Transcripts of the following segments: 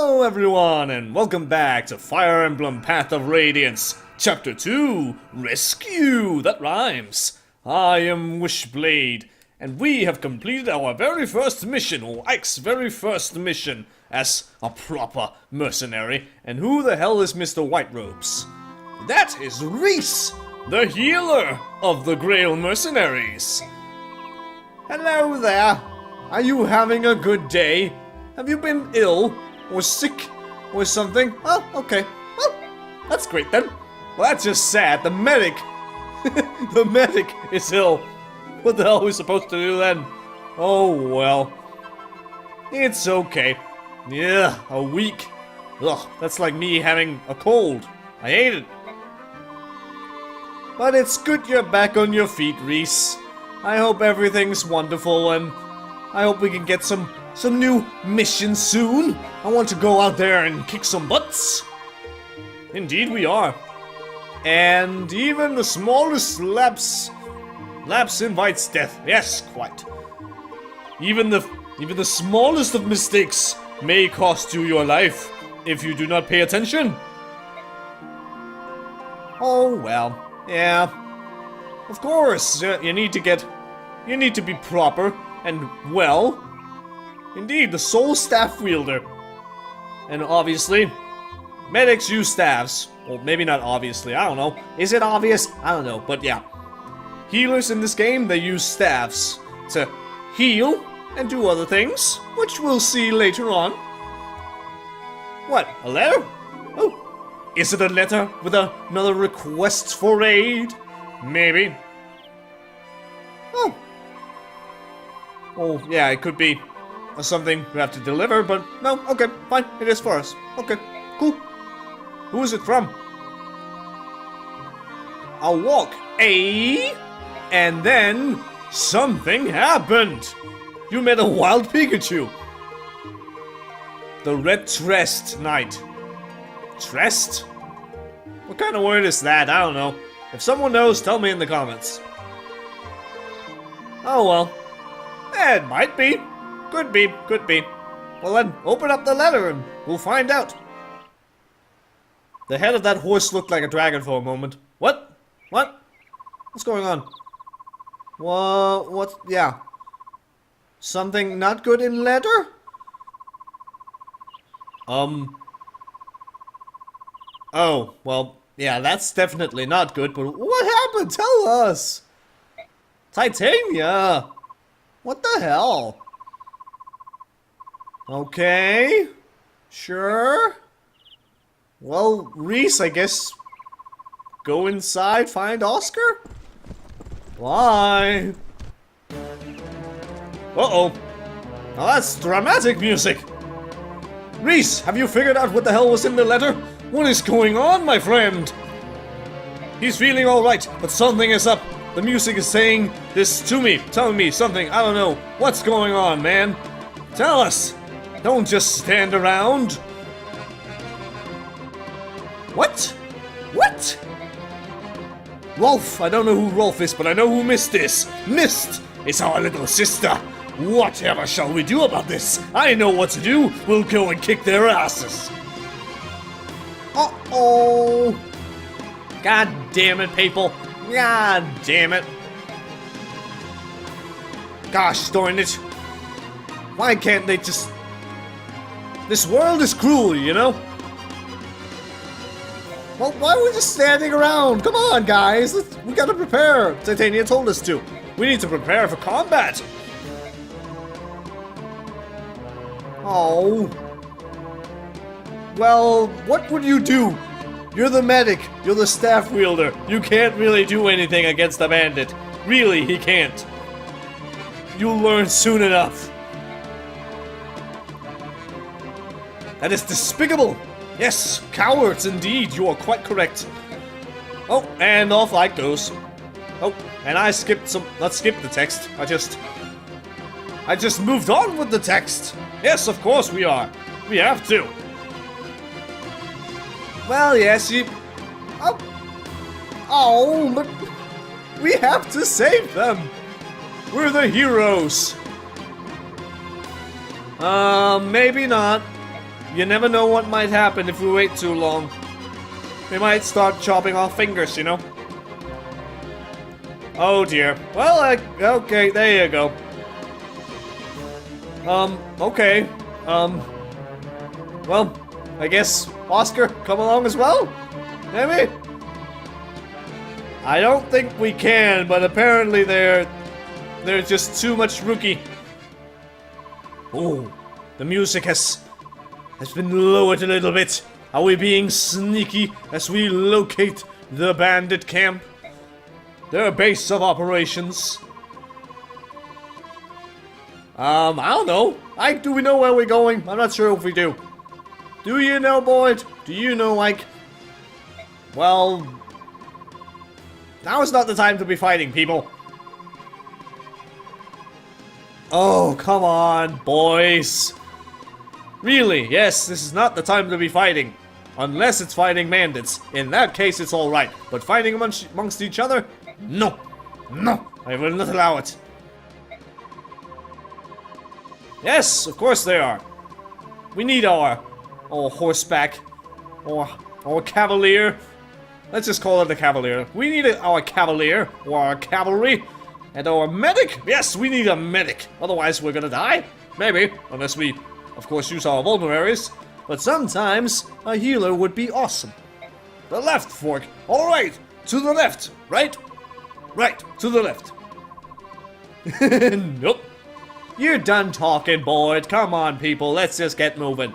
Hello everyone, and welcome back to Fire Emblem Path of Radiance, Chapter 2, Rescue! That rhymes. I am Wishblade, and we have completed our very first mission, or Ike's very first mission, as a proper mercenary. And who the hell is Mr. Whiterobes? That is Reese, the healer of the Grail Mercenaries. Hello there. Are you having a good day? Have you been ill? Or sick? Or something? Oh, okay. Well, that's great then. Well, that's just sad. The medic... the medic is ill. What the hell are we supposed to do then? Oh, well. It's okay. Yeah, a week. Ugh, that's like me having a cold. I hate it. But it's good you're back on your feet, Reese. I hope everything's wonderful, and I hope we can get some new missions soon. I want to go out there and kick some butts. Indeed we are. And even the smallest lapse invites death. Yes, quite. Even the smallest of mistakes may cost you your life if you do not pay attention. Oh well, yeah. Of course, you need to be proper and well. Indeed, the sole staff wielder. And obviously, medics use staffs. Well, maybe not obviously, I don't know. Is it obvious? I don't know, but yeah. Healers in this game, they use staffs to heal and do other things, which we'll see later on. What, a letter? Oh, is it a letter with another request for aid? Maybe. Oh. Oh, yeah, it could be something we have to deliver, but no, okay, fine, it is for us. Okay, cool. Who is it from? I'll walk, eh? And then something happened. You met a wild Pikachu. The Red Trest Knight. Trest? What kind of word is that? I don't know. If someone knows, tell me in the comments. Oh well. It might be. Could be. Could be. Well then, open up the letter and we'll find out. The head of that horse looked like a dragon for a moment. What? What? What's going on? What? Yeah. Something not good in letter? Oh, well, yeah, that's definitely not good, but what happened? Tell us! Titania! What the hell? Okay. Sure. Well, Reese, I guess... go inside, find Oscar? Why? Uh-oh. Now that's dramatic music! Reese, have you figured out what the hell was in the letter? What is going on, my friend? He's feeling alright, but something is up. The music is saying this to me, telling me something, I don't know. What's going on, man? Tell us! Don't just stand around. What? What? Rolf, I don't know who Rolf is, but I know who Mist is. Mist is our little sister. Whatever shall we do about this? I know what to do. We'll go and kick their asses. Uh-oh. God damn it, people. God damn it. Gosh darn it. Why can't they just... This world is cruel, you know? Well, why are we just standing around? Come on, guys. We gotta prepare. Titania told us to. We need to prepare for combat. Oh. Well, what would you do? You're the medic. You're the staff wielder. You can't really do anything against the bandit. Really, he can't. You'll learn soon enough. That is despicable. Yes, cowards indeed. You are quite correct. Oh, and off light goes. Oh, and I skipped some... Let's skip the text. I just moved on with the text. Yes, of course we are. We have to. Well, yes, you... Oh. Oh, but... We have to save them. We're the heroes. Maybe not. You never know what might happen if we wait too long. We might start chopping off fingers, you know? Oh dear. Well, okay, there you go. Okay. Well, I guess Oscar, come along as well? Maybe? I don't think we can, but apparently there's just too much rookie. Oh, the music has been lowered a little bit. Are we being sneaky as we locate the bandit camp? Their base of operations. I don't know. Ike, do we know where we're going? I'm not sure if we do. Do you know, Boyd? Do you know, Ike? Well, now is not the time to be fighting, people. Oh, come on, boys. Really, yes, this is not the time to be fighting. Unless it's fighting bandits. In that case, it's alright. But fighting amongst each other? No. No, I will not allow it. Yes, of course they are. We need our horseback. Or our cavalier. Let's just call it a cavalier. We need our cavalier, or our cavalry. And our medic. Yes, we need a medic. Otherwise, we're gonna die. Maybe. Unless we, of course, use our vulneraries. But sometimes, a healer would be awesome. The left fork. Alright. To the left. Right? Right. To the left. Nope. You're done talking, Boyd. Come on, people. Let's just get moving.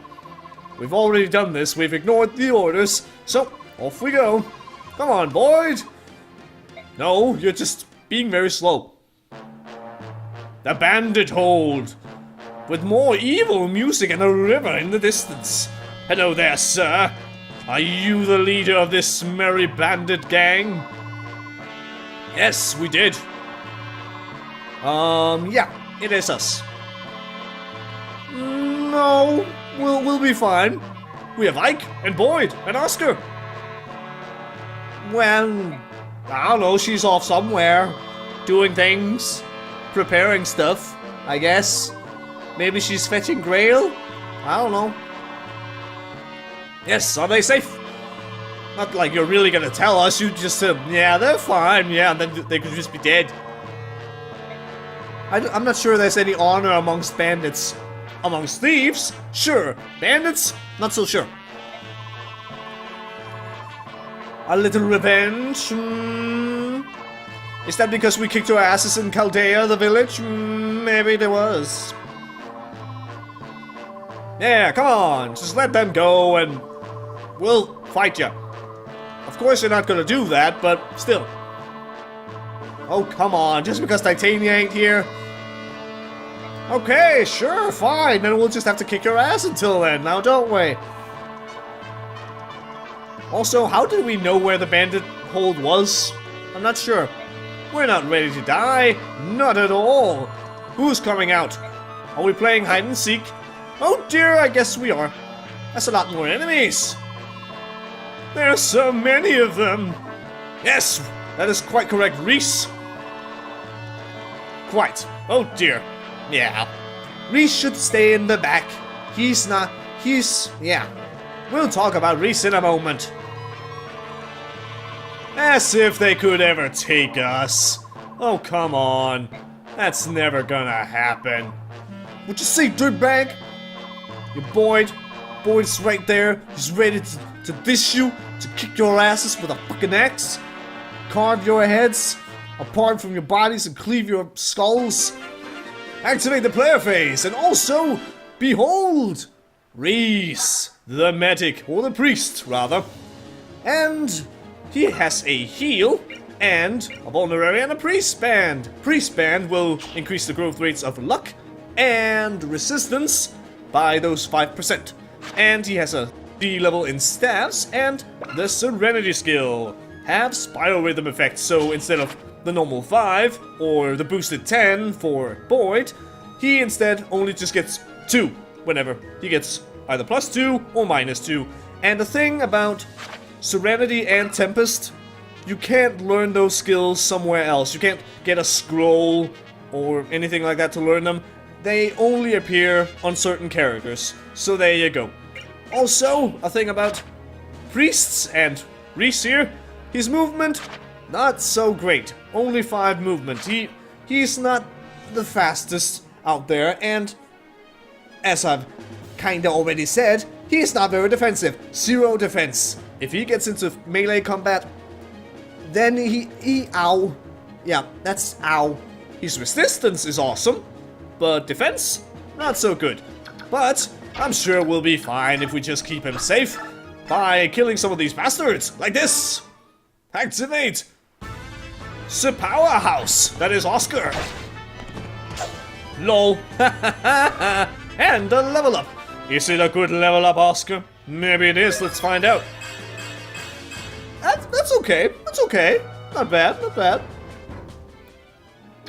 We've already done this. We've ignored the orders. So, off we go. Come on, Boyd. No, you're just being very slow. The bandit hold. With more evil music and a river in the distance. Hello there, sir. Are you the leader of this merry bandit gang? Yes, we did. Yeah, it is us. No, we'll be fine. We have Ike and Boyd and Oscar. Well, I don't know, she's off somewhere. Doing things. Preparing stuff, I guess. Maybe she's fetching Grail? I don't know. Yes, are they safe? Not like you're really gonna tell us, you just said, yeah, they're fine, yeah, and then they could just be dead. I'm not sure there's any honor amongst bandits. Amongst thieves? Sure. Bandits? Not so sure. A little revenge? Is that because we kicked our asses in Chaldea, the village? Maybe there was. Yeah, come on, just let them go and we'll fight ya. Of course you're not gonna do that, but still. Oh, come on, just because Titania ain't here. Okay, sure, fine, then we'll just have to kick your ass until then, now don't we? Also, how did we know where the bandit hold was? I'm not sure. We're not ready to die, not at all. Who's coming out? Are we playing hide and seek? Oh dear, I guess we are. That's a lot more enemies. There's so many of them. Yes, that is quite correct, Reese. Quite. Oh dear. Yeah. Reese should stay in the back. Yeah. We'll talk about Reese in a moment. As if they could ever take us. Oh, come on. That's never gonna happen. What you say, dirtbag? Your Boyd's right there. He's ready to dish you, to kick your asses with a fucking axe, carve your heads apart from your bodies and cleave your skulls. Activate the player phase, and also, behold, Reese, the medic, or the priest, rather. And he has a heal, and a vulnerary, and a priest band. Priest band will increase the growth rates of luck and resistance by those 5%. And he has a D level in staffs and the Serenity skill. Have Spiral Rhythm effect, so instead of the normal 5 or the boosted 10 for Boyd, he instead only just gets 2 whenever he gets either +2 or -2. And the thing about Serenity and Tempest, you can't learn those skills somewhere else. You can't get a scroll or anything like that to learn them. They only appear on certain characters. So there you go. Also, a thing about priests and Reese here, his movement, not so great. Only 5 movement. He's not the fastest out there, and as I've kinda already said, he's not very defensive. 0 defense. If he gets into melee combat, then ow. Yeah, that's ow. His resistance is awesome, but defense, not so good. But I'm sure we'll be fine if we just keep him safe by killing some of these bastards, like this. Activate the powerhouse, that is Oscar. Lol. And a level up. Is it a good level up, Oscar? Maybe it is, let's find out. That's okay, that's okay. Not bad, not bad.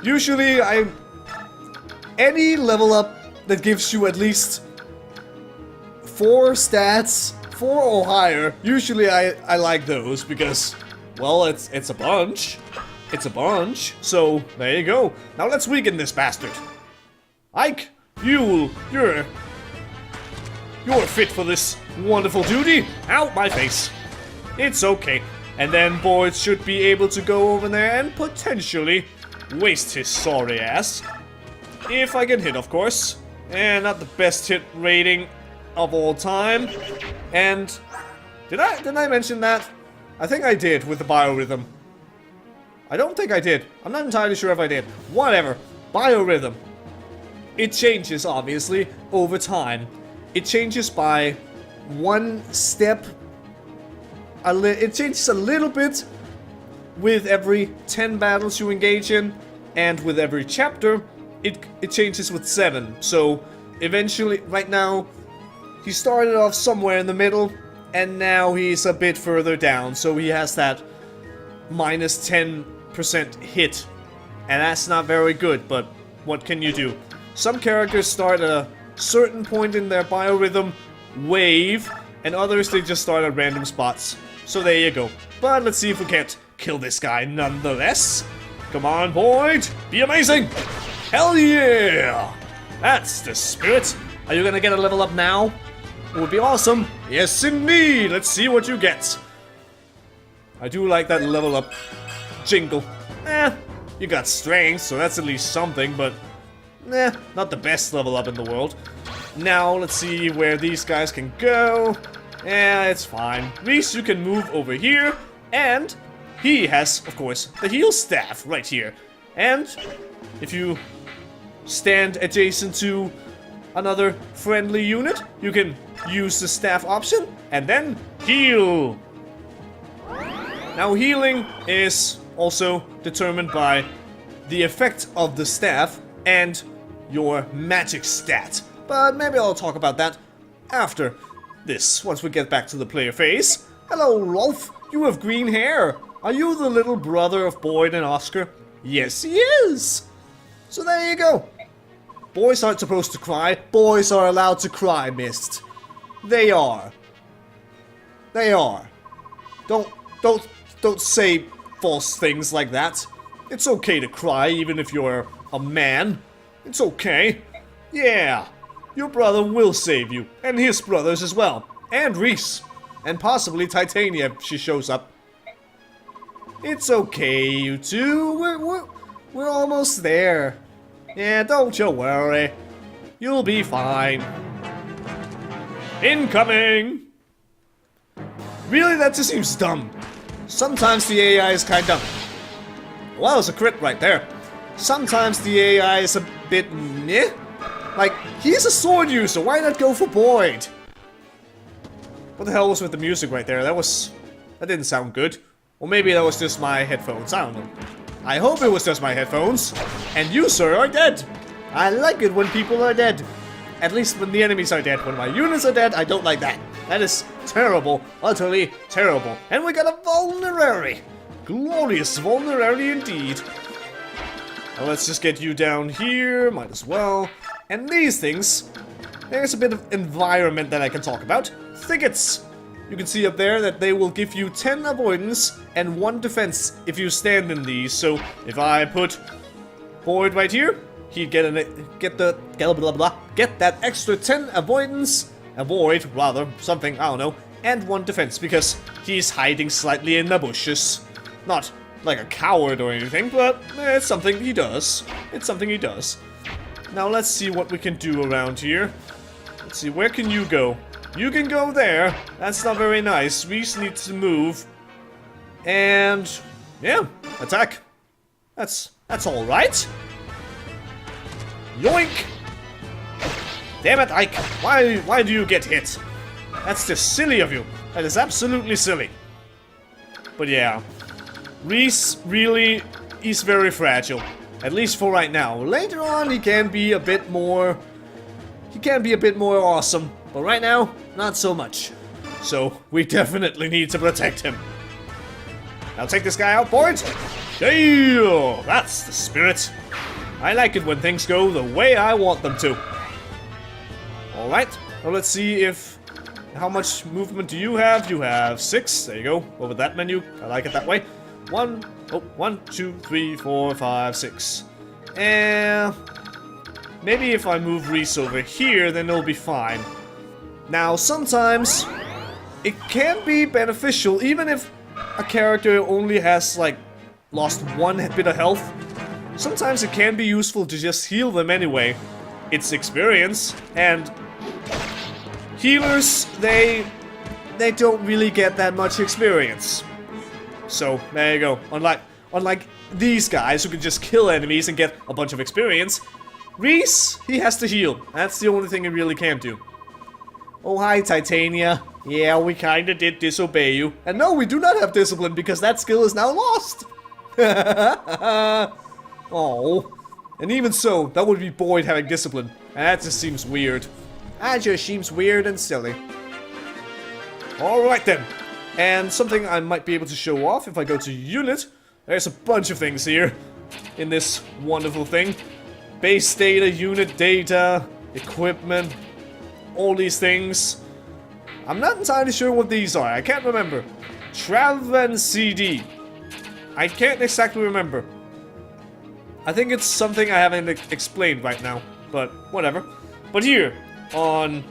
Usually, any level up that gives you at least 4 stats, 4 or higher, usually I like those because, well, it's a bunch. It's a bunch, so there you go. Now let's weaken this bastard. Ike, you're fit for this wonderful duty. Ow, my face. It's okay. And then Boyd should be able to go over there and potentially waste his sorry ass. If I can hit, of course. And not the best hit rating of all time. And did I mention that? I think I did with the biorhythm. I don't think I did. I'm not entirely sure if I did. Whatever. Biorhythm. It changes, obviously, over time. It changes by 1 step. It changes a little bit with every 10 battles you engage in. And with every chapter, it changes with 7. So, eventually, right now, he started off somewhere in the middle. And now he's a bit further down. So he has that minus 10% hit. And that's not very good, but what can you do? Some characters start at a certain point in their biorhythm wave, and others they just start at random spots. So there you go. But let's see if we can't kill this guy nonetheless. Come on, Boyd! Be amazing! Hell yeah! That's the spirit. Are you gonna get a level up now? It would be awesome. Yes, indeed! Let's see what you get. I do like that level up jingle. You got strength, so that's at least something, but not the best level up in the world. Now, let's see where these guys can go. It's fine. Reese, you can move over here, and he has, of course, the heal staff right here. And if you stand adjacent to another friendly unit, you can use the staff option, and then heal. Now, healing is also determined by the effect of the staff and your magic stat. But maybe I'll talk about that after this, once we get back to the player phase. Hello, Rolf. You have green hair. Are you the little brother of Boyd and Oscar? Yes, he is. So there you go. Boys aren't supposed to cry. Boys are allowed to cry, Mist. They are. They are. Don't say false things like that. It's okay to cry, even if you're a man. It's okay. Yeah. Your brother will save you. And his brothers as well. And Reese. And possibly Titania if she shows up. It's okay, you two. We're almost there. Yeah, don't you worry. You'll be fine. Incoming! Really, that just seems dumb. Sometimes the AI is kinda... Well, that was a crit right there. Sometimes the AI is a bit meh. Like, he's a sword user, why not go for Boyd? What the hell was with the music right there? That didn't sound good. Or maybe that was just my headphones, I don't know. I hope it was just my headphones. And you, sir, are dead. I like it when people are dead. At least when the enemies are dead. When my units are dead, I don't like that. That is terrible. Utterly terrible. And we got a vulnerary. Glorious vulnerary indeed. Well, let's just get you down here. Might as well. And these things. There's a bit of environment that I can talk about. Thickets. You can see up there that they will give you 10 avoidance and 1 defense if you stand in these. So if I put Boyd right here, he'd get that extra 10 avoidance avoid, rather, something, I don't know, and 1 defense, because he's hiding slightly in the bushes. Not like a coward or anything, but it's something he does. It's something he does. Now let's see what we can do around here. Let's see, where can you go? You can go there. That's not very nice. Reese needs to move. And yeah, attack. That's alright. Yoink! Damn it, Ike. Why do you get hit? That's just silly of you. That is absolutely silly. But yeah. Reese really is very fragile. At least for right now. Later on he can be a bit more... He can be a bit more awesome. But right now, not so much. So we definitely need to protect him. Now take this guy out, boys. Yeah, that's the spirit. I like it when things go the way I want them to. Alright, well let's see if... How much movement do you have? You have 6. There you go. Over that menu. I like it that way. 1, 2, 3, 4, 5, 6. And... Maybe if I move Reese over here, then it'll be fine. Now, sometimes... It can be beneficial, even if a character only has, like, lost 1 bit of health. Sometimes it can be useful to just heal them anyway. It's experience, and... Healers, they don't really get that much experience. So, there you go. Unlike these guys who can just kill enemies and get a bunch of experience, Reese, he has to heal. That's the only thing he really can do. Oh, hi, Titania. Yeah, we kinda did disobey you. And no, we do not have discipline because that skill is now lost. Oh. And even so, that would be Boyd having discipline. And that just seems weird. That just seems weird and silly. Alright then. And something I might be able to show off if I go to unit. There's a bunch of things here in this wonderful thing. Base data, unit data, equipment, all these things. I'm not entirely sure what these are. I can't remember. Trav and CD. I can't exactly remember. I think it's something I haven't explained right now, but whatever. But here, on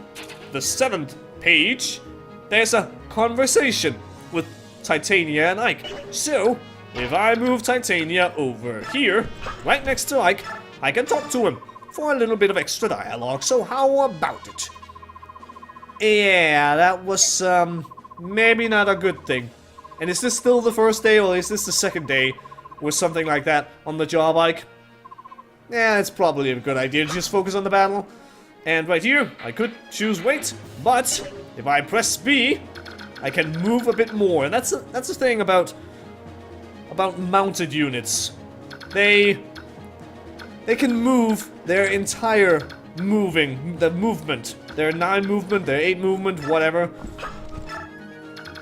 the 7th page, there's a conversation with Titania and Ike. So, if I move Titania over here, right next to Ike, I can talk to him for a little bit of extra dialogue. So how about it? Yeah, that was, maybe not a good thing. And is this still the first day, or is this the second day with something like that on the job, Ike? Yeah, it's probably a good idea to just focus on the battle. And right here, I could choose wait, but if I press B, I can move a bit more. And that's the thing about mounted units. They can move their entire movement. Their 9 movement, their 8 movement, whatever.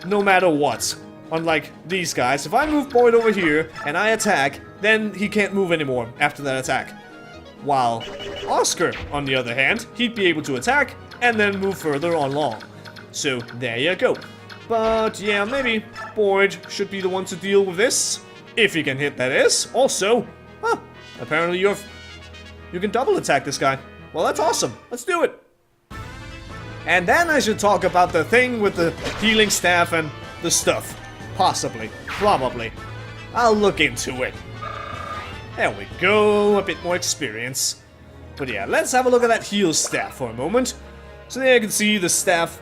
No matter what. Unlike these guys, if I move Boyd over here and I attack, then he can't move anymore after that attack. While Oscar, on the other hand, he'd be able to attack and then move further on along. So there you go. But yeah, maybe Boyd should be the one to deal with this. If he can hit, that is. Also, apparently you can double attack this guy. Well, that's awesome. Let's do it. And then I should talk about the thing with the healing staff and the stuff. Possibly. Probably. I'll look into it. There we go. A bit more experience. But yeah, let's have a look at that heal staff for a moment. So there you can see the staff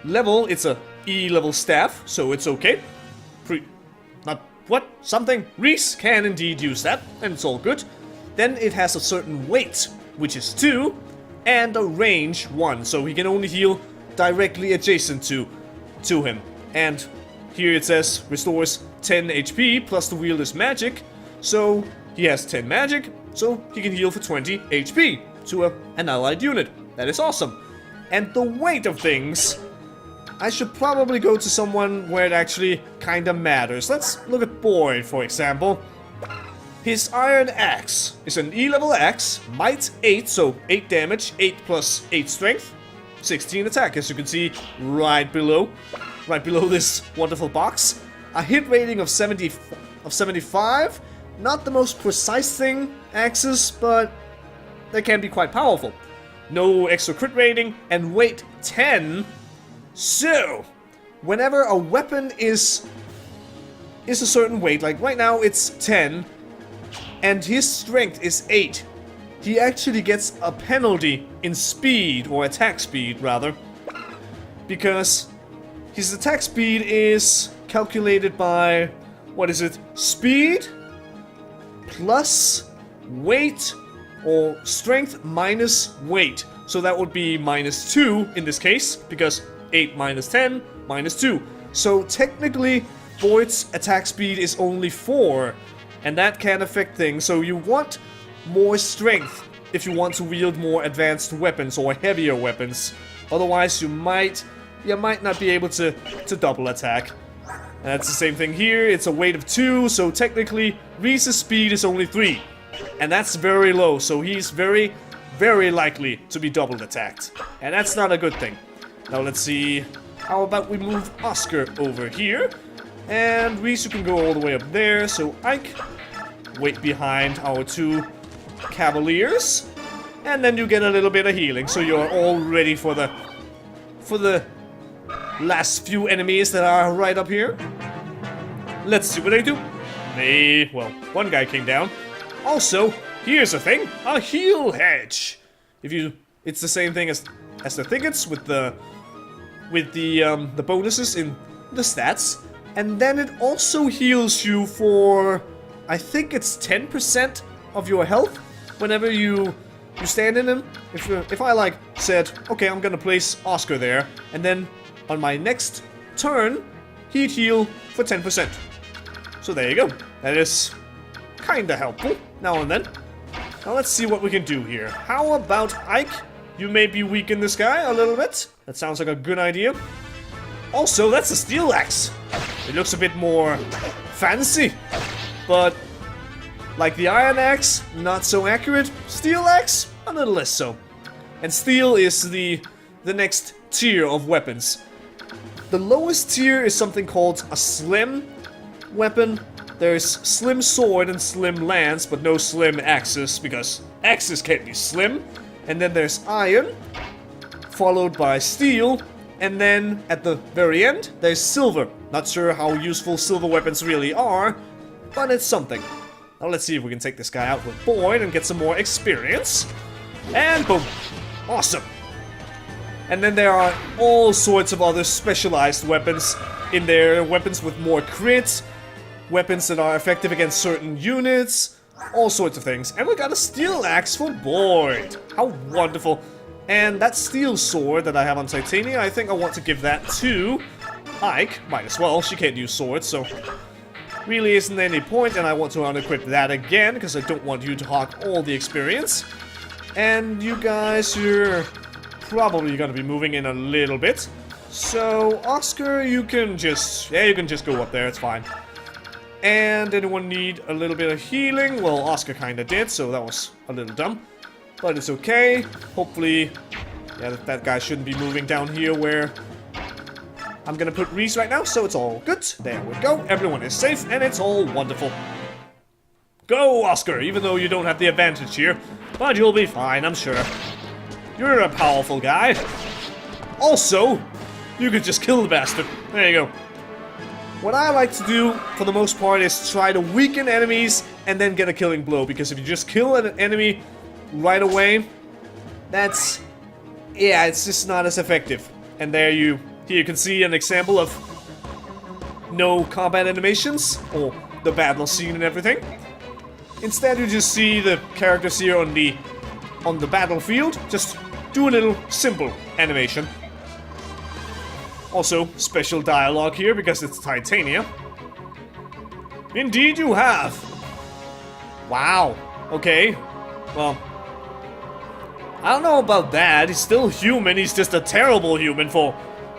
level. It's a E level staff, so it's okay. Something? Reese can indeed use that, and it's all good. Then it has a certain weight, which is 2, and a range 1, so he can only heal directly adjacent to him. And here it says restores 10 HP plus the wielder's magic, so he has 10 magic, so he can heal for 20 HP to an allied unit. That is awesome. And the weight of things, I should probably go to someone where it actually kinda matters. Let's look at Boyd, for example. His Iron Axe is an E-level axe, might 8, so 8 damage, 8 plus 8 strength, 16 attack, as you can see right below this wonderful box. A hit rating of 75, not the most precise thing, axes, but they can be quite powerful. no extra crit rating, and weight 10. So, whenever a weapon is a certain weight, like right now it's 10, and his strength is 8, he actually gets a penalty in speed, or attack speed rather, because his attack speed is calculated by, what is it, speed plus weight, or strength minus weight. So that would be -2 in this case, because 8 minus 10 minus 2. So technically, Void's attack speed is only 4, and that can affect things. So you want more strength if you want to wield more advanced weapons or heavier weapons. Otherwise, you might not be able to double attack. And that's the same thing here. It's a weight of 2, so technically Reese's speed is only 3. And that's very low, so he's very, very likely to be double attacked. And that's not a good thing. Now let's see, how about we move Oscar over here? And Reese, you can go all the way up there, so Ike, wait behind our 2 Cavaliers. And then you get a little bit of healing, so you're all ready for the last few enemies that are right up here. Let's see what they do. Well, one guy came down. Also, here's a thing, a heal hedge. It's the same thing as the thickets with the bonuses in the stats, and then it also heals you for, I think it's 10% of your health whenever you stand in him. If I like said, okay, I'm gonna place Oscar there, and then on my next turn, he'd heal for 10%. So there you go. That is kinda helpful now and then. Now let's see what we can do here. How about Ike? You may be weak in this guy a little bit. That sounds like a good idea. Also, that's a steel axe. It looks a bit more fancy, but like the iron axe, not so accurate. Steel axe, a little less so. And steel is the next tier of weapons. The lowest tier is something called a slim weapon. There's slim sword and slim lance, but no slim axes, because axes can't be slim. And then there's iron, followed by steel, and then at the very end, there's silver. Not sure how useful silver weapons really are, but it's something. Now let's see if we can take this guy out with Boyd and get some more experience. And boom. Awesome. And then there are all sorts of other specialized weapons in there. Weapons with more crits, weapons that are effective against certain units, all sorts of things. And we got a steel axe for Boyd. How wonderful. And that steel sword that I have on Titania, I think I want to give that to Ike. Might as well, she can't use swords, so really isn't any point. And I want to unequip that again, because I don't want you to hog all the experience. And you guys, you're probably gonna be moving in a little bit. So, Oscar, you can just go up there, it's fine. And anyone need a little bit of healing? Well, Oscar kinda did, so that was a little dumb. But it's okay. Hopefully, yeah, that guy shouldn't be moving down here where I'm gonna put Reese right now, so it's all good. There we go. Everyone is safe, and it's all wonderful. Go, Oscar, even though you don't have the advantage here. But you'll be fine, I'm sure. You're a powerful guy. Also, you could just kill the bastard. There you go. What I like to do, for the most part, is try to weaken enemies and then get a killing blow. Because if you just kill an enemy right away, it's just not as effective. And here you can see an example of no combat animations, or the battle scene and everything. Instead, you just see the characters here on the battlefield, just do a little simple animation. Also, special dialogue here because it's Titania. Indeed you have! Wow, okay. Well, I don't know about that. He's still human, he's just a terrible human for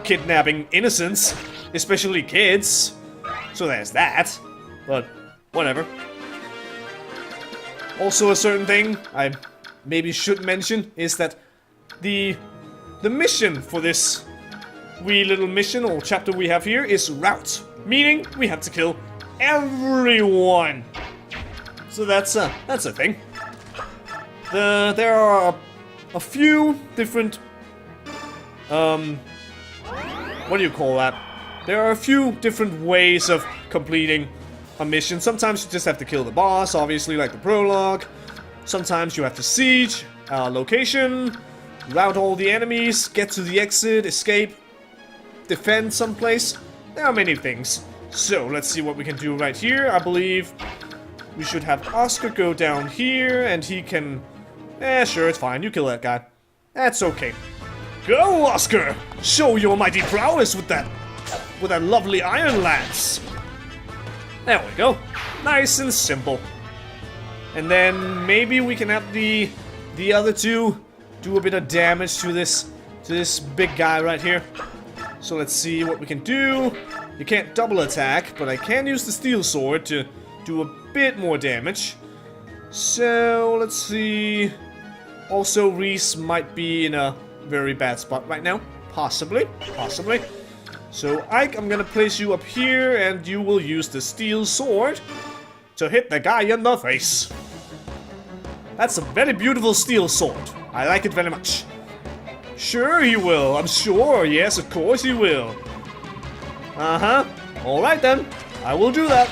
kidnapping innocents, especially kids. So there's that, but whatever. Also, a certain thing I maybe should mention is that the mission for this wee little mission or chapter we have here is route, meaning we have to kill everyone. So that's a thing. There are a few different, what do you call that? There are a few different ways of completing a mission. Sometimes you just have to kill the boss, obviously, like the prologue. Sometimes you have to siege a location, rout all the enemies, get to the exit, escape, defend someplace. There are many things. So, let's see what we can do right here. I believe we should have Oscar go down here, and he can... sure, it's fine. You kill that guy. That's okay. Go, Oscar! Show your mighty prowess with that lovely iron lance. There we go. Nice and simple. And then maybe we can have the other two do a bit of damage to this big guy right here. So let's see what we can do. You can't double attack, but I can use the steel sword to do a bit more damage. So let's see. Also, Reese might be in a very bad spot right now. Possibly. So Ike, I'm gonna place you up here, and you will use the steel sword to hit the guy in the face. That's a very beautiful steel sword. I like it very much. Sure he will, I'm sure. Yes, of course he will. Uh-huh. Alright then. I will do that.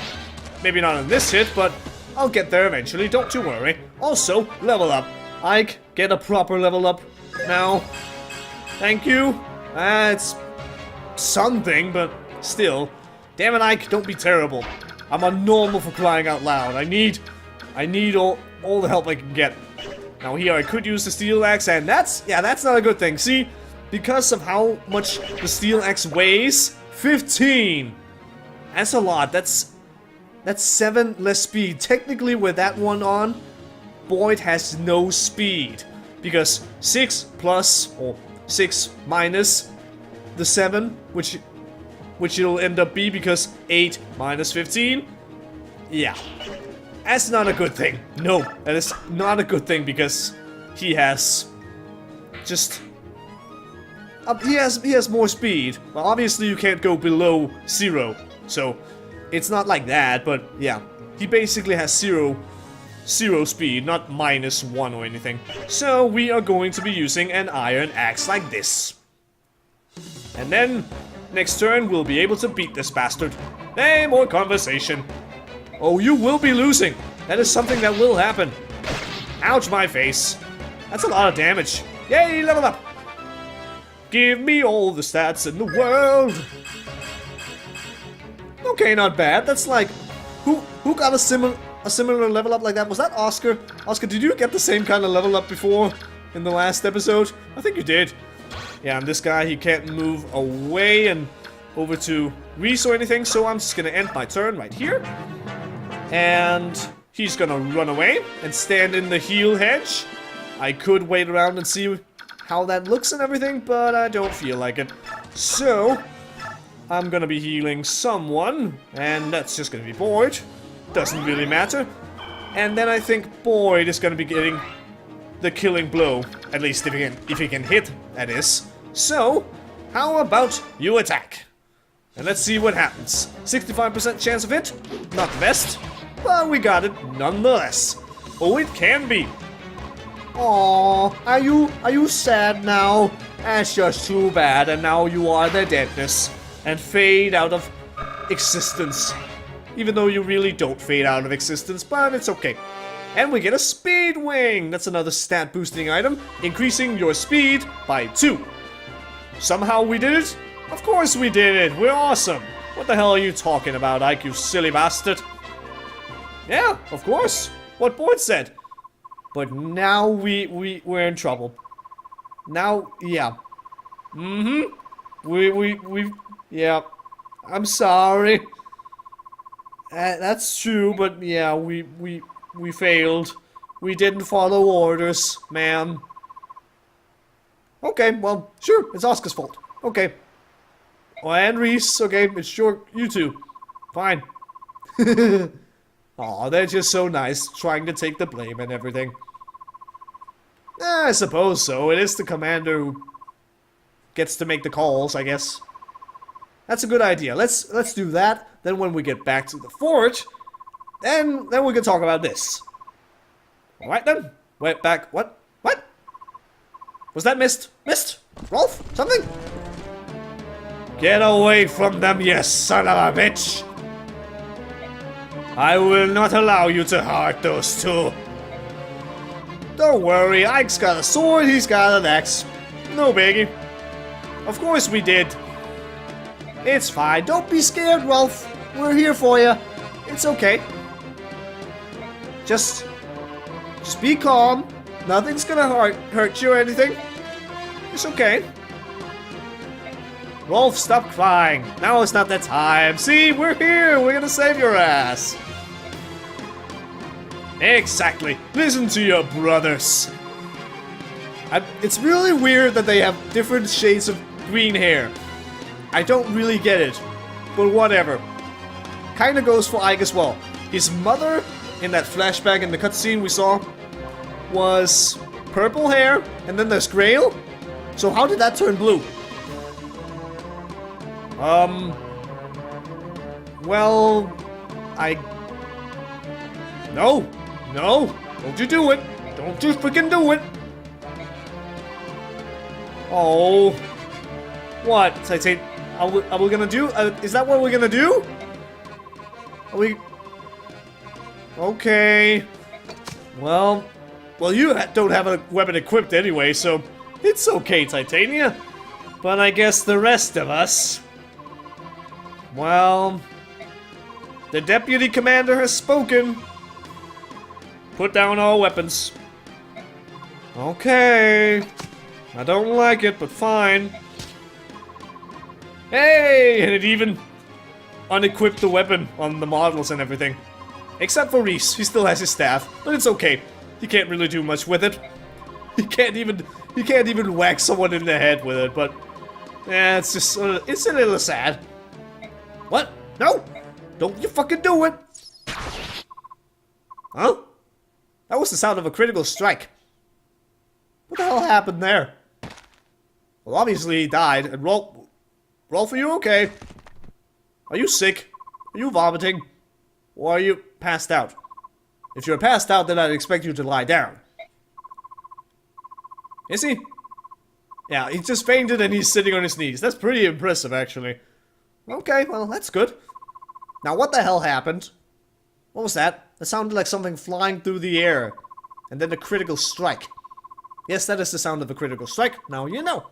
Maybe not in this hit, but I'll get there eventually. Don't you worry. Also, level up. Ike, get a proper level up now. Thank you. It's something, but still. Damn it, Ike, don't be terrible. I'm a normal for crying out loud. I need all the help I can get. Now here I could use the steel axe, and that's not a good thing. See, because of how much the steel axe weighs, 15. That's a lot. That's 7 less speed. Technically, with that one on, Boyd has no speed, because 6 plus or 6 minus the 7, which it'll end up be, because 8 minus 15. Yeah. That's not a good thing. No, that is not a good thing, because he has just... he has more speed. Well, obviously you can't go below 0, so it's not like that, but yeah. He basically has 0 speed, not -1 or anything. So we are going to be using an iron axe like this. And then, next turn, we'll be able to beat this bastard. Hey, more conversation. Oh, you will be losing. That is something that will happen. Ouch, my face. That's a lot of damage. Yay, level up. Give me all the stats in the world. Okay, not bad. That's like... Who got a similar level up like that? Was that Oscar? Oscar, did you get the same kind of level up before in the last episode? I think you did. Yeah, and this guy, he can't move away and over to Reese or anything, so I'm just gonna end my turn right here. And he's gonna run away and stand in the heal hedge. I could wait around and see how that looks and everything, but I don't feel like it. So, I'm gonna be healing someone, and that's just gonna be Boyd. Doesn't really matter. And then I think Boyd is gonna be getting the killing blow. At least if he can hit, that is. So, how about you attack? And let's see what happens. 65% chance of hit. Not the best, but we got it nonetheless. Oh, it can be. Aww, are you sad now? That's just too bad, and now you are the deadness. And fade out of existence. Even though you really don't fade out of existence, but it's okay. And we get a speed wing. That's another stat boosting item, increasing your speed by 2. Somehow we did it? Of course we did it. We're awesome. What the hell are you talking about, Ike, you silly bastard? Yeah, of course. What Boyd said. But now we're in trouble. Now, yeah. Yeah. I'm sorry. That's true, but yeah, we failed. We didn't follow orders, man. Okay, well, sure, it's Oscar's fault. Okay. Oh, and Reese, okay, it's sure, you two. Fine. Aw, they're just so nice, trying to take the blame and everything. I suppose so. It is the commander who gets to make the calls, I guess. That's a good idea. Let's do that. Then when we get back to the fort, then we can talk about this. Alright then. Wait, back. What? Was that missed? Missed? Rolf? Something? Get away from them, you son of a bitch! I will not allow you to hurt those two. Don't worry, Ike's got a sword, he's got an axe. No biggie. Of course we did. It's fine, don't be scared, Rolf. We're here for you. It's okay. Just be calm. Nothing's gonna hurt you or anything. It's okay. Rolf, stop crying. Now is not the time. See, we're here. We're gonna save your ass. Exactly. Listen to your brothers. It's really weird that they have different shades of green hair. I don't really get it. But whatever. Kinda goes for Ike as well. His mother, in that flashback in the cutscene we saw, was purple hair, and then there's Grail. So how did that turn blue? Well, No! No! Don't you do it! Don't you freaking do it! Oh. What? Titan, are we gonna do? Is that what we're gonna do? Are we... Okay. Well, you don't have a weapon equipped anyway, so it's okay, Titania. But I guess the rest of us... Well... The deputy commander has spoken. Put down all weapons. Okay. I don't like it, but fine. Hey! And it even unequipped the weapon on the models and everything. Except for Reese. He still has his staff, but it's okay. He can't really do much with it. He can't even whack someone in the head with it, but... Yeah, it's just... it's a little sad. What? No! Don't you fucking do it! Huh? That was the sound of a critical strike. What the hell happened there? Well, obviously he died, and Rolf, are you okay? Are you sick? Are you vomiting? Or are you passed out? If you're passed out, then I'd expect you to lie down. Is he? Yeah, he just fainted and he's sitting on his knees. That's pretty impressive, actually. Okay, well, that's good. Now, what the hell happened? What was that? That sounded like something flying through the air. And then a critical strike. Yes, that is the sound of a critical strike. Now you know.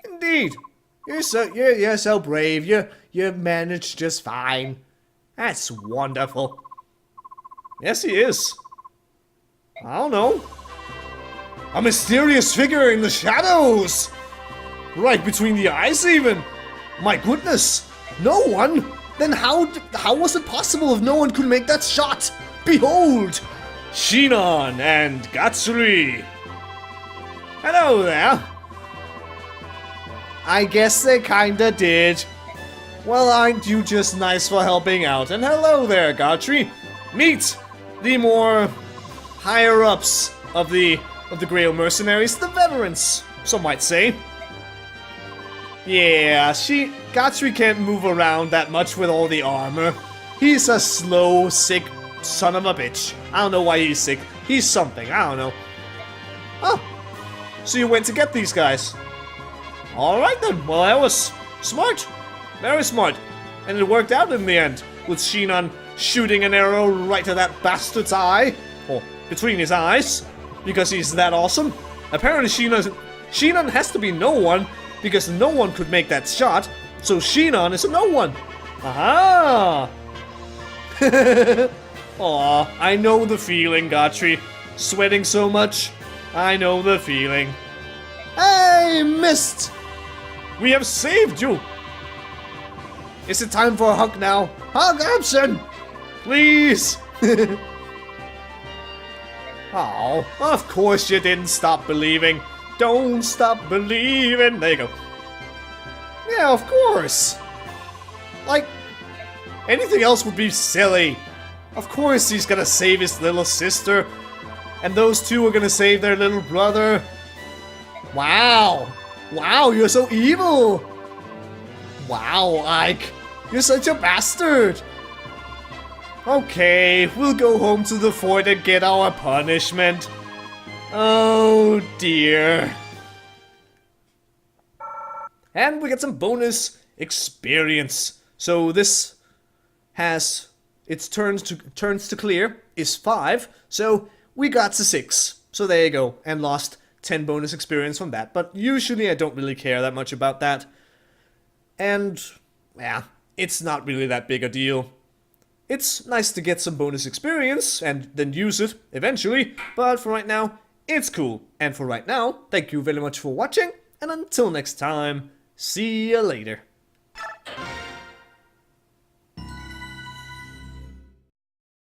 Indeed. You're so brave. You managed just fine. That's wonderful. Yes, he is. I don't know. A mysterious figure in the shadows! Right between the eyes, even! My goodness! No one? Then how was it possible if no one could make that shot? Behold! Shinon and Gatsuri! Hello there! I guess they kinda did. Well, aren't you just nice for helping out? And hello there, Gatsuri! Meet the more higher-ups of the Grail mercenaries, the veterans, some might say. Yeah, Gatsuri can't move around that much with all the armor. He's a slow, sick son of a bitch. I don't know why he's sick. He's something, I don't know. Oh, so you went to get these guys. Alright then, well that was smart. Very smart. And it worked out in the end, with Shinon shooting an arrow right to that bastard's eye. Or between his eyes. Because he's that awesome. Apparently Shinon has to be no one, because no one could make that shot. So Shinon is a no one. Aha! Aw, I know the feeling, Gatsuri. Sweating so much. I know the feeling. Hey, missed! We have saved you! Is it time for a hug now? Hug action! Please! Oh, of course you didn't stop believing. Don't stop believing. There you go. Yeah, of course. Like, anything else would be silly. Of course he's gonna save his little sister. And those two are gonna save their little brother. Wow. Wow, you're so evil. Wow, Ike. You're such a bastard. Okay, we'll go home to the fort and get our punishment. Oh dear. And we get some bonus experience. So this has its turns to clear is 5. So we got to 6. So there you go. And lost 10 bonus experience from that. But usually I don't really care that much about that. And yeah, it's not really that big a deal. It's nice to get some bonus experience and then use it eventually, but for right now, it's cool. And for right now, thank you very much for watching, and until next time, see you later.